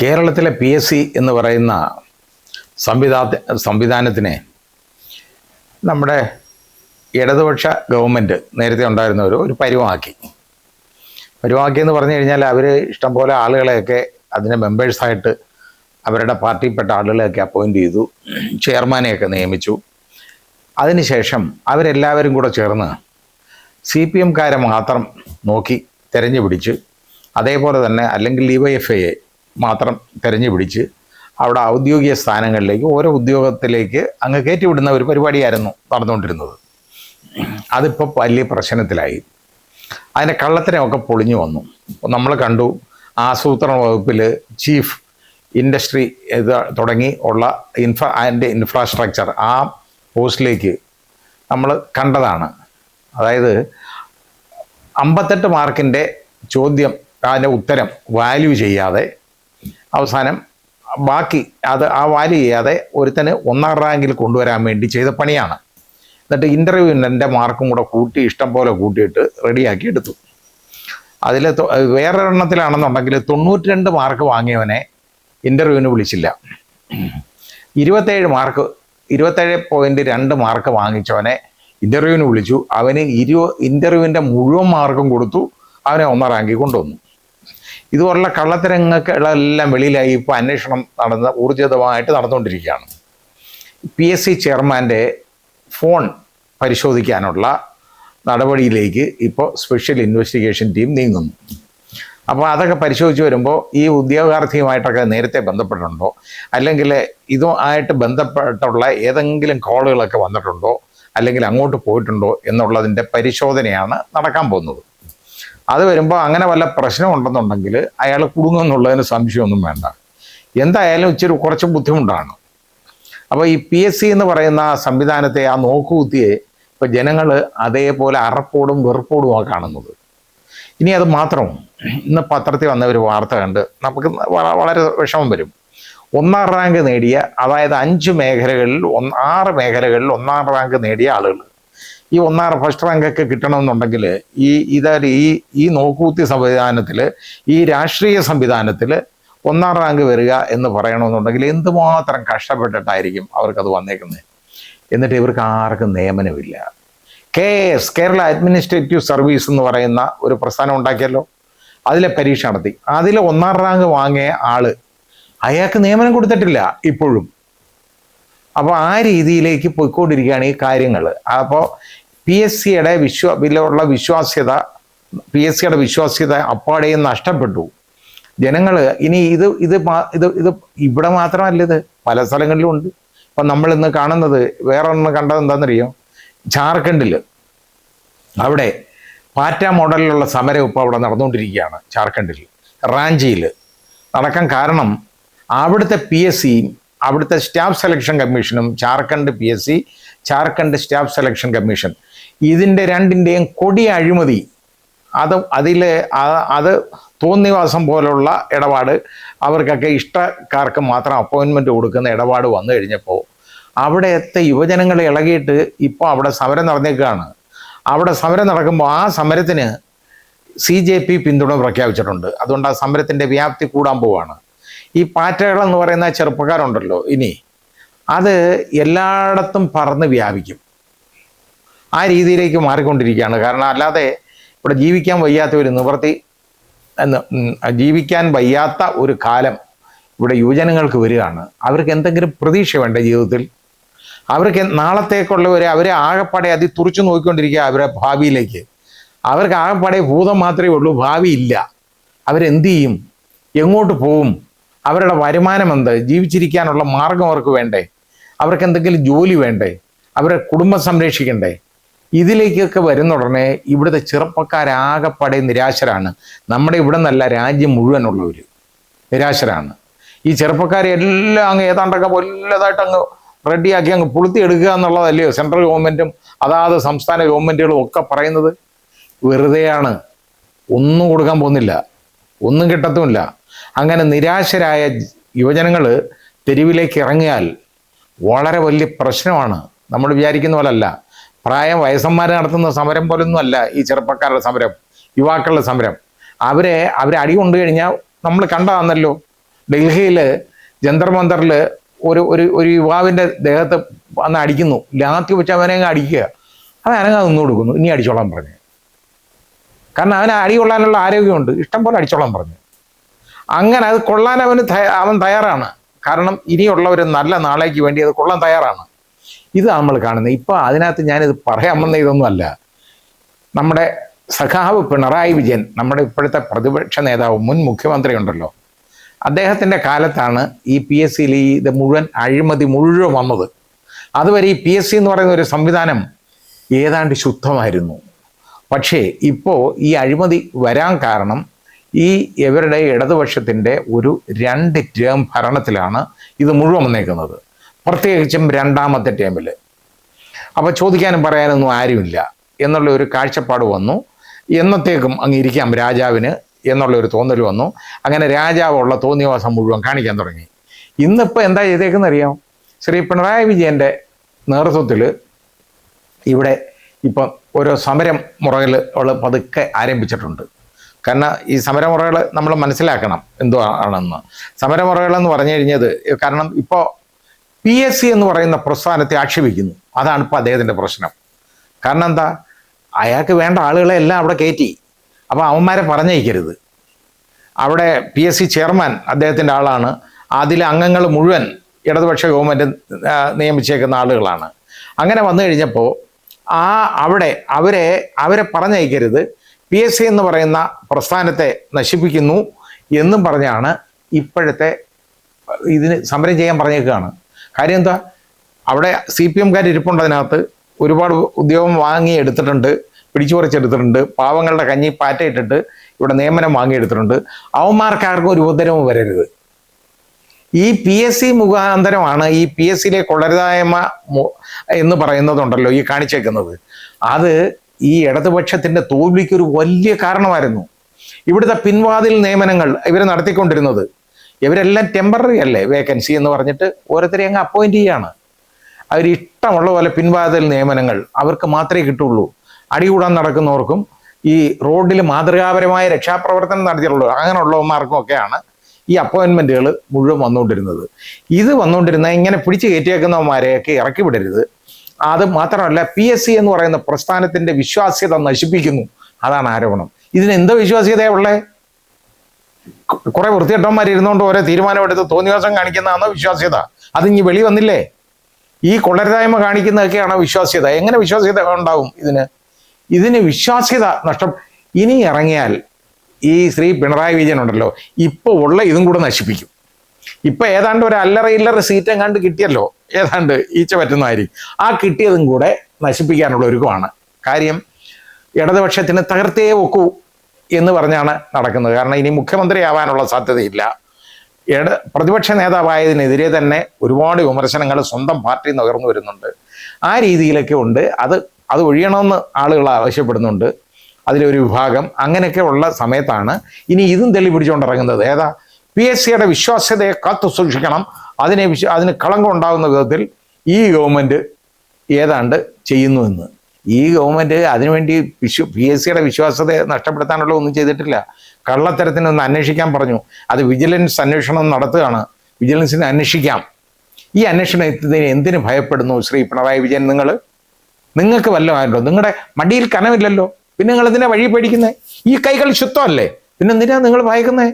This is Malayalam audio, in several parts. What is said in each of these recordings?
കേരളത്തിലെ PSC എന്ന് പറയുന്ന സംവിധാനത്തിനെ നമ്മുടെ ഇടതുപക്ഷ ഗവൺമെൻറ് നേരത്തെ ഉണ്ടായിരുന്ന ഒരു പരുവമാക്കി എന്ന് പറഞ്ഞു കഴിഞ്ഞാൽ അവർ ഇഷ്ടംപോലെ ആളുകളെയൊക്കെ അതിന് മെമ്പേഴ്സായിട്ട് അവരുടെ പാർട്ടിയിൽപ്പെട്ട ആളുകളെയൊക്കെ അപ്പോയിൻ്റ് ചെയ്തു, ചെയർമാനെയൊക്കെ നിയമിച്ചു. അതിനുശേഷം അവരെല്ലാവരും കൂടെ ചേർന്ന് CPMകാരെ മാത്രം നോക്കി തിരഞ്ഞു പിടിച്ച്, അതേപോലെ തന്നെ അല്ലെങ്കിൽ DYFIയെ മാത്രം തിരഞ്ഞു പിടിച്ച് അവിടെ ഔദ്യോഗിക സ്ഥാനങ്ങളിലേക്ക് ഓരോ ഉദ്യോഗത്തിലേക്ക് അങ്ങ് കയറ്റിവിടുന്ന ഒരു പരിപാടിയായിരുന്നു നടന്നുകൊണ്ടിരുന്നത്. അതിപ്പോൾ വലിയ പ്രശ്നത്തിലായി. അതിൻ്റെ കള്ളത്തരമൊക്കെ പൊളിഞ്ഞു വന്നു. നമ്മൾ കണ്ടു, ആസൂത്രണ വകുപ്പിൽ ചീഫ് ഇൻഡസ്ട്രി ഇത് തുടങ്ങി ഉള്ള ഇൻഫ്രാസ്ട്രക്ചർ ആ പോസ്റ്റിലേക്ക് നമ്മൾ കണ്ടതാണ്. അതായത് 58 മാർക്കിൻ്റെ ചോദ്യം, അതിൻ്റെ ഉത്തരം വാല്യൂ ചെയ്യാതെ അവസാനം ബാക്കി ആ വാല്യൂ ചെയ്യാതെ ഒരുത്തന് 1ാം റാങ്കിൽ കൊണ്ടുവരാൻ വേണ്ടി ചെയ്ത പണിയാണ്. എന്നിട്ട് ഇൻ്റർവ്യൂവിൻ്റെ മാർക്കും കൂടെ കൂട്ടി ഇഷ്ടം പോലെ കൂട്ടിയിട്ട് റെഡിയാക്കി എടുത്തു. അതിൽ വേറൊരെണ്ണത്തിലാണെന്നുണ്ടെങ്കിൽ 92 മാർക്ക് വാങ്ങിയവനെ ഇൻ്റർവ്യൂവിന് വിളിച്ചില്ല. 27.2 മാർക്ക് വാങ്ങിച്ചവനെ ഇൻ്റർവ്യൂവിന് വിളിച്ചു. അവന് ഇൻ്റർവ്യൂവിൻ്റെ മുഴുവൻ മാർക്കും കൊടുത്തു, അവനെ 1ാം റാങ്കിൽ കൊണ്ടുവന്നു. ഇതുപോലുള്ള കള്ളത്തരങ്ങളെല്ലാം വെളിയിലായി. ഇപ്പോൾ അന്വേഷണം ഊർജിതമായിട്ട് നടന്നുകൊണ്ടിരിക്കുകയാണ്. PSC ചെയർമാൻ്റെ ഫോൺ പരിശോധിക്കാനുള്ള നടപടിയിലേക്ക് ഇപ്പോൾ സ്പെഷ്യൽ ഇൻവെസ്റ്റിഗേഷൻ ടീം നീങ്ങുന്നു. അപ്പോൾ അതൊക്കെ പരിശോധിച്ച് വരുമ്പോൾ ഈ ഉദ്യോഗാർത്ഥിയുമായിട്ടൊക്കെ നേരത്തെ ബന്ധപ്പെട്ടിട്ടുണ്ടോ, അല്ലെങ്കിൽ ഇതുമായിട്ട് ബന്ധപ്പെട്ടുള്ള ഏതെങ്കിലും കോളുകളൊക്കെ വന്നിട്ടുണ്ടോ, അല്ലെങ്കിൽ അങ്ങോട്ട് പോയിട്ടുണ്ടോ എന്നുള്ളതിൻ്റെ പരിശോധനയാണ് നടക്കാൻ പോകുന്നത്. അത് വരുമ്പോൾ അങ്ങനെ വല്ല പ്രശ്നമുണ്ടെന്നുണ്ടെങ്കിൽ അയാൾ കുടുങ്ങുമെന്നുള്ളതിന് സംശയമൊന്നും വേണ്ട. എന്തായാലും കുറച്ച് ബുദ്ധിമുട്ടാണ്. അപ്പോൾ ഈ PSC എന്ന് പറയുന്ന സംവിധാനത്തെ, ആ നോക്കുകുത്തിയെ ഇപ്പോൾ ജനങ്ങൾ അതേപോലെ അറപ്പോടും വെറുപ്പോടുമാണ് കാണുന്നത്. ഇനി അത് മാത്രം, ഇന്ന് പത്രത്തിൽ വന്ന ഒരു വാർത്ത കണ്ട് നമുക്ക് വളരെ വിഷമം വരും. 1ാം റാങ്ക് നേടിയ, അതായത് 6 മേഖലകളിൽ 1ാം റാങ്ക് നേടിയ ആളുകൾ, ഈ ഫസ്റ്റ് റാങ്കൊക്കെ കിട്ടണമെന്നുണ്ടെങ്കിൽ ഈ നോക്കുകുത്തി സംവിധാനത്തിൽ, ഈ രാഷ്ട്രീയ സംവിധാനത്തിൽ 1ാം റാങ്ക് വരിക എന്ന് പറയണമെന്നുണ്ടെങ്കിൽ എന്തുമാത്രം കഷ്ടപ്പെട്ടിട്ടായിരിക്കും അവർക്കത് വന്നേക്കുന്നത്. എന്നിട്ട് ഇവർക്ക് ആർക്കും നിയമനമില്ല. കേരള അഡ്മിനിസ്ട്രേറ്റീവ് സർവീസ് എന്ന് പറയുന്ന ഒരു പ്രസ്ഥാനം ഉണ്ടാക്കിയല്ലോ, അതിലെ പരീക്ഷ നടത്തി. അതിൽ 1ാം റാങ്ക് വാങ്ങിയ ആള്, അയാൾക്ക് നിയമനം കൊടുത്തിട്ടില്ല ഇപ്പോഴും. അപ്പോൾ ആ രീതിയിലേക്ക് പോയിക്കൊണ്ടിരിക്കുകയാണ് ഈ കാര്യങ്ങൾ. അപ്പോൾ PSCയുടെ വിശ്വാസ്യത അപ്പാടെയും നഷ്ടപ്പെട്ടു. ജനങ്ങൾ ഇനി ഇത് ഇവിടെ മാത്രമല്ല, ഇത് പല സ്ഥലങ്ങളിലും ഉണ്ട്. ഇപ്പം നമ്മളിന്ന് കാണുന്നത്, വേറെ ഒന്ന് കണ്ടത് എന്താണെന്നറിയോ, ജാർഖണ്ഡിൽ അവിടെ പാറ്റ മോഡലിലുള്ള സമരം ഇപ്പോൾ അവിടെ നടന്നുകൊണ്ടിരിക്കുകയാണ്. ജാർഖണ്ഡിൽ റാഞ്ചിയിൽ നടക്കാൻ കാരണം അവിടുത്തെ PSCയും അവിടുത്തെ സ്റ്റാഫ് സെലക്ഷൻ കമ്മീഷനും, Jharkhand PSC, Jharkhand staff selection commission, ഇതിൻ്റെ രണ്ടിൻ്റെയും കൊടിയ അഴിമതി, അത് തോന്നിവാസം പോലുള്ള ഇടപാട്, അവർക്കൊക്കെ ഇഷ്ടക്കാർക്ക് മാത്രം അപ്പോയിൻമെൻറ്റ് കൊടുക്കുന്ന ഇടപാട് വന്നു കഴിഞ്ഞപ്പോൾ അവിടുത്തെ യുവജനങ്ങളെ ഇളകിയിട്ട് ഇപ്പോൾ അവിടെ സമരം നടന്നേക്കുകയാണ്. അവിടെ സമരം നടക്കുമ്പോൾ ആ സമരത്തിന് CJP പിന്തുണ പ്രഖ്യാപിച്ചിട്ടുണ്ട്. അതുകൊണ്ട് ആ സമരത്തിൻ്റെ വ്യാപ്തി കൂടാൻ പോവുകയാണ്. ഈ പാറ്റകളെന്ന് പറയുന്ന ചെറുപ്പക്കാരുണ്ടല്ലോ, ഇനി അത് എല്ലായിടത്തും പറന്ന് വ്യാപിക്കും. ആ രീതിയിലേക്ക് മാറിക്കൊണ്ടിരിക്കുകയാണ്. കാരണം അല്ലാതെ ഇവിടെ ജീവിക്കാൻ വയ്യാത്ത ഒരു കാലം ഇവിടെ യുവജനങ്ങൾക്ക് വരികയാണ്. അവർക്ക് എന്തെങ്കിലും പ്രതീക്ഷ വേണ്ട ജീവിതത്തിൽ. അവർക്ക് നാളത്തേക്കുള്ളവരെ അവരെ ആകെപ്പാടെ തുറച്ചു നോക്കിക്കൊണ്ടിരിക്കുക അവരുടെ ഭാവിയിലേക്ക്. അവർക്ക് ആകെപ്പാടെ ഭൂതം മാത്രമേ ഉള്ളൂ, ഭാവിയില്ല. അവരെന്ത് ചെയ്യും, എങ്ങോട്ട് പോവും, അവരുടെ വരുമാനം എന്ത്, ജീവിച്ചിരിക്കാനുള്ള മാർഗം അവർക്ക് വേണ്ടേ, അവർക്ക് എന്തെങ്കിലും ജോലി വേണ്ടേ, അവരുടെ കുടുംബം സംരക്ഷിക്കണ്ടേ. ഇതിലേക്കൊക്കെ വരുന്ന ഉടനെ ഇവിടുത്തെ ചെറുപ്പക്കാരാകെപ്പാടെ നിരാശരാണ്. നമ്മുടെ ഇവിടെ നിന്നല്ല, രാജ്യം മുഴുവനുള്ളവർ നിരാശരാണ്. ഈ ചെറുപ്പക്കാരെ എല്ലാം അങ്ങ് ഏതാണ്ടൊക്കെ വല്ലതായിട്ട് അങ്ങ് റെഡിയാക്കി അങ്ങ് പുളുത്തിയെടുക്കുക എന്നുള്ളതല്ലയോ സെൻട്രൽ ഗവൺമെൻറ്റും അതാത് സംസ്ഥാന ഗവൺമെൻറ്റുകളും ഒക്കെ പറയുന്നത്. വെറുതെയാണ്, ഒന്നും കൊടുക്കാൻ പോകുന്നില്ല, ഒന്നും കിട്ടത്തുമില്ല. അങ്ങനെ നിരാശരായ യുവജനങ്ങൾ തെരുവിലേക്ക് ഇറങ്ങിയാൽ വളരെ വലിയ പ്രശ്നമാണ്. നമ്മൾ വിചാരിക്കുന്ന പോലല്ല. വയസ്സന്മാർ നടത്തുന്ന സമരം പോലൊന്നും അല്ല ഈ ചെറുപ്പക്കാരുടെ സമരം, യുവാക്കളുടെ സമരം. അവരെ അടി കൊണ്ടു കഴിഞ്ഞാൽ നമ്മൾ കണ്ടതാണല്ലോ, ഡൽഹിയിൽ ജന്തർ മന്ദറിൽ ഒരു ഒരു ഒരു യുവാവിൻ്റെ ദേഹത്ത് വന്ന് അടിക്കുന്നു, ലാത്തി വെച്ച് അവനെ അങ്ങ് അടിക്കുക. അവൻ അനങ്ങാതെ നിന്ന് കൊടുക്കുന്നു, ഇനി അടിച്ചോളാൻ പറഞ്ഞു. കാരണം അവന് അടി കൊള്ളാനുള്ള ആരോഗ്യമുണ്ട്, ഇഷ്ടം പോലെ അടിച്ചോളാൻ പറഞ്ഞു. അങ്ങനെ അത് കൊള്ളാൻ അവൻ തയ്യാറാണ്. കാരണം ഇനിയുള്ള ഒരു നല്ല നാളേക്ക് വേണ്ടി അത് കൊള്ളാൻ തയ്യാറാണ്. ഇത് നമ്മൾ കാണുന്നത്. ഇപ്പോൾ അതിനകത്ത് ഞാനിത് പറയാൻ വന്ന ഇതൊന്നുമല്ല. നമ്മുടെ സഖാവ് പിണറായി വിജയൻ, നമ്മുടെ ഇപ്പോഴത്തെ പ്രതിപക്ഷ നേതാവ്, മുൻ മുഖ്യമന്ത്രി ഉണ്ടല്ലോ, അദ്ദേഹത്തിൻ്റെ കാലത്താണ് ഈ PSCയിൽ ഇത് മുഴുവൻ അഴിമതി മുഴുവൻ വന്നത്. അതുവരെ ഈ PSC എന്ന് പറയുന്ന ഒരു സംവിധാനം ഏതാണ്ട് ശുദ്ധമായിരുന്നു. പക്ഷേ ഇപ്പോൾ ഈ അഴിമതി വരാൻ കാരണം ഇവരുടെ ഇടതുപക്ഷത്തിൻ്റെ ഒരു 2 ടേം ഭരണത്തിലാണ് ഇത് മുഴുവൻ വന്നേക്കുന്നത്, പ്രത്യേകിച്ചും 2ാമത്തെ ടേമിൽ. അപ്പോൾ ചോദിക്കാനും പറയാനൊന്നും ആരുമില്ല എന്നുള്ള ഒരു കാഴ്ചപ്പാട് വന്നു. എന്നത്തേക്കും അങ്ങ് ഇരിക്കാം രാജാവിന് എന്നുള്ളൊരു തോന്നൽ വന്നു. അങ്ങനെ രാജാവുള്ള തോന്നിയവാസം മുഴുവൻ കാണിക്കാൻ തുടങ്ങി. ഇന്നിപ്പോൾ എന്താ ചെയ്തേക്കുന്നറിയാം? ശ്രീ പിണറായി വിജയൻ്റെ നേതൃത്വത്തിൽ ഇവിടെ ഇപ്പം ഓരോ സമരം മുറകൾ പതുക്കെ ആരംഭിച്ചിട്ടുണ്ട്. കാരണം ഈ സമരമുറകൾ നമ്മൾ മനസ്സിലാക്കണം എന്തോ ആണെന്ന്. സമരമുറകളെന്ന് പറഞ്ഞു കഴിഞ്ഞത്, കാരണം ഇപ്പോൾ PSC എന്ന് പറയുന്ന പ്രസ്ഥാനത്തെ ആക്ഷേപിക്കുന്നു. അതാണ് ഇപ്പോൾ അദ്ദേഹത്തിൻ്റെ പ്രശ്നം. കാരണം എന്താ, അയാൾക്ക് വേണ്ട ആളുകളെ എല്ലാം അവിടെ കയറ്റി. അപ്പോൾ അവന്മാരെ പറഞ്ഞയക്കരുത്. അവിടെ PSC ചെയർമാൻ അദ്ദേഹത്തിൻ്റെ ആളാണ്. അതിലെ അംഗങ്ങൾ മുഴുവൻ ഇടതുപക്ഷ ഗവൺമെൻറ് നിയമിച്ചേക്കുന്ന ആളുകളാണ്. അങ്ങനെ വന്നു കഴിഞ്ഞപ്പോൾ അവരെ പറഞ്ഞയക്കരുത്, PSC എന്ന് പറയുന്ന പ്രസ്ഥാനത്തെ നശിപ്പിക്കുന്നു എന്നും പറഞ്ഞാണ് ഇപ്പോഴത്തെ ഇതിന് സമരം ചെയ്യാൻ പറഞ്ഞേക്കുകയാണ്. കാര്യം എന്താ, അവിടെ CPMകാർ ഇരിപ്പുണ്ട്, അതിനകത്ത് ഒരുപാട് ഉദ്യോഗം വാങ്ങി എടുത്തിട്ടുണ്ട്, പിടിച്ചു പറിച്ചെടുത്തിട്ടുണ്ട്, പാവങ്ങളുടെ കഞ്ഞി പാറ്റയിട്ടിട്ട് ഇവിടെ നിയമനം വാങ്ങിയെടുത്തിട്ടുണ്ട്. അവന്മാർക്കാർക്കും ഒരു ഉപദ്രവം വരരുത്. ഈ PSC മുഖാന്തരമാണ് ഈ PSCയിലെ കൊള്ളരുതായ്മ എന്ന് പറയുന്നതുണ്ടല്ലോ ഈ കാണിച്ചേക്കുന്നത്. അത് ഈ ഇടതുപക്ഷത്തിൻ്റെ തോൽവിക്കൊരു വലിയ കാരണമായിരുന്നു. ഇവിടുത്തെ പിൻവാതിൽ നിയമനങ്ങൾ ഇവർ നടത്തിക്കൊണ്ടിരുന്നത്, ഇവരെല്ലാം ടെമ്പററി അല്ലേ, വേക്കൻസി എന്ന് പറഞ്ഞിട്ട് ഓരോരുത്തരെ അങ്ങ് അപ്പോയിന്റ് ചെയ്യാണ്. അവരിഷ്ടമുള്ള പോലെ പിൻവാതിൽ നിയമനങ്ങൾ അവർക്ക് മാത്രമേ കിട്ടുള്ളൂ. അടികൂടാൻ നടക്കുന്നവർക്കും ഈ റോഡിൽ മാതൃകാപരമായ രക്ഷാപ്രവർത്തനം നടത്തിയിട്ടുള്ളൂ അങ്ങനെയുള്ളവന്മാർക്കും ഒക്കെയാണ് ഈ അപ്പോയിൻമെൻറ്റുകൾ മുഴുവൻ വന്നുകൊണ്ടിരുന്നത്. ഇത് വന്നുകൊണ്ടിരുന്ന ഇങ്ങനെ പിടിച്ച് കയറ്റിയേക്കുന്നവന്മാരെയൊക്കെ ഇറക്കി വിടരുത്. അത് മാത്രമല്ല, PSC എന്ന് പറയുന്ന പ്രസ്ഥാനത്തിൻ്റെ വിശ്വാസ്യത നശിപ്പിക്കുന്നു, അതാണ് ആരോപണം. ഇതിന് എന്തോ വിശ്വാസ്യതയുള്ളേ? കുറെ വൃത്തികെട്ടവന്മാർ ഇരുന്നുകൊണ്ട് ഓരോ തീരുമാനമെടുത്ത് തോന്നിവാസം കാണിക്കുന്നതാണോ വിശ്വാസ്യത? അതിങ്ങി വെളി വന്നില്ലേ? ഈ കൊള്ളരുതായ്മ കാണിക്കുന്നതൊക്കെയാണോ വിശ്വാസ്യത? എങ്ങനെ വിശ്വാസ്യത ഉണ്ടാവും ഇതിന് വിശ്വാസ്യത നഷ്ടം. ഇനി ഇറങ്ങിയാൽ ഈ ശ്രീ പിണറായി വിജയൻ ഉണ്ടല്ലോ, ഇപ്പോൾ ഉള്ള ഇതും കൂടെ നശിപ്പിക്കും. ഇപ്പം ഏതാണ്ട് ഒരു ഇല്ലറ സീറ്റ് എങ്ങാണ്ട് കിട്ടിയല്ലോ, ഏതാണ്ട് ഈച്ച പറ്റുന്നതായിരിക്കും. ആ കിട്ടിയതും കൂടെ നശിപ്പിക്കാനുള്ള ഒരുക്കമാണ്. കാര്യം ഇടതുപക്ഷത്തിന് തകർത്തേ ഒക്കൂ എന്ന് പറഞ്ഞാണ് നടക്കുന്നത്. കാരണം ഇനി മുഖ്യമന്ത്രിയാവാനുള്ള സാധ്യതയില്ല. പ്രതിപക്ഷ നേതാവായതിനെതിരെ തന്നെ ഒരുപാട് വിമർശനങ്ങൾ സ്വന്തം പാർട്ടിയിൽ നിന്ന് ഉയർന്നു വരുന്നുണ്ട്. ആ രീതിയിലൊക്കെ ഉണ്ട്. അത് ഒഴിയണമെന്ന് ആളുകൾ ആവശ്യപ്പെടുന്നുണ്ട്, അതിലൊരു വിഭാഗം. അങ്ങനെയൊക്കെ ഉള്ള സമയത്താണ് ഇനി ഇതും തെളി പിടിച്ചുകൊണ്ടിറങ്ങുന്നത്. PSCയുടെ വിശ്വാസ്യതയെ കാത്തു സൂക്ഷിക്കണം, അതിന് കളങ്കം ഉണ്ടാകുന്ന വിധത്തിൽ ഈ ഗവൺമെൻറ് ഏതാണ്ട് ചെയ്യുന്നുവെന്ന്. ഈ ഗവൺമെൻറ് അതിനുവേണ്ടി PSCയുടെ വിശ്വാസ്യതയെ നഷ്ടപ്പെടുത്താനുള്ള ഒന്നും ചെയ്തിട്ടില്ല. കള്ളത്തരത്തിനൊന്ന് അന്വേഷിക്കാൻ പറഞ്ഞു, അത് വിജിലൻസ് അന്വേഷണം നടത്തുകയാണ്. വിജിലൻസിനെ അന്വേഷിക്കാം. ഈ അന്വേഷണത്തിന് എന്തിനു ഭയപ്പെടുന്നു ശ്രീ പിണറായി വിജയൻ? നിങ്ങൾക്ക് വല്ലതുമായിട്ടുണ്ടോ? നിങ്ങളുടെ മടിയിൽ കനമില്ലല്ലോ, പിന്നെ നിങ്ങൾ എന്തിനാ വഴി പേടിക്കുന്നത്? ഈ കൈകൾ ശുദ്ധമല്ലേ, പിന്നെ എന്തിനാ നിങ്ങൾ ഭയക്കുന്നത്?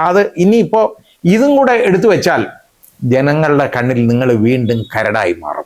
അത് ഇനിയിപ്പോൾ ഇതും കൂടെ എടുത്തു വെച്ചാൽ ജനങ്ങളുടെ കണ്ണിൽ നിങ്ങൾ വീണ്ടും കരടായി മാറും.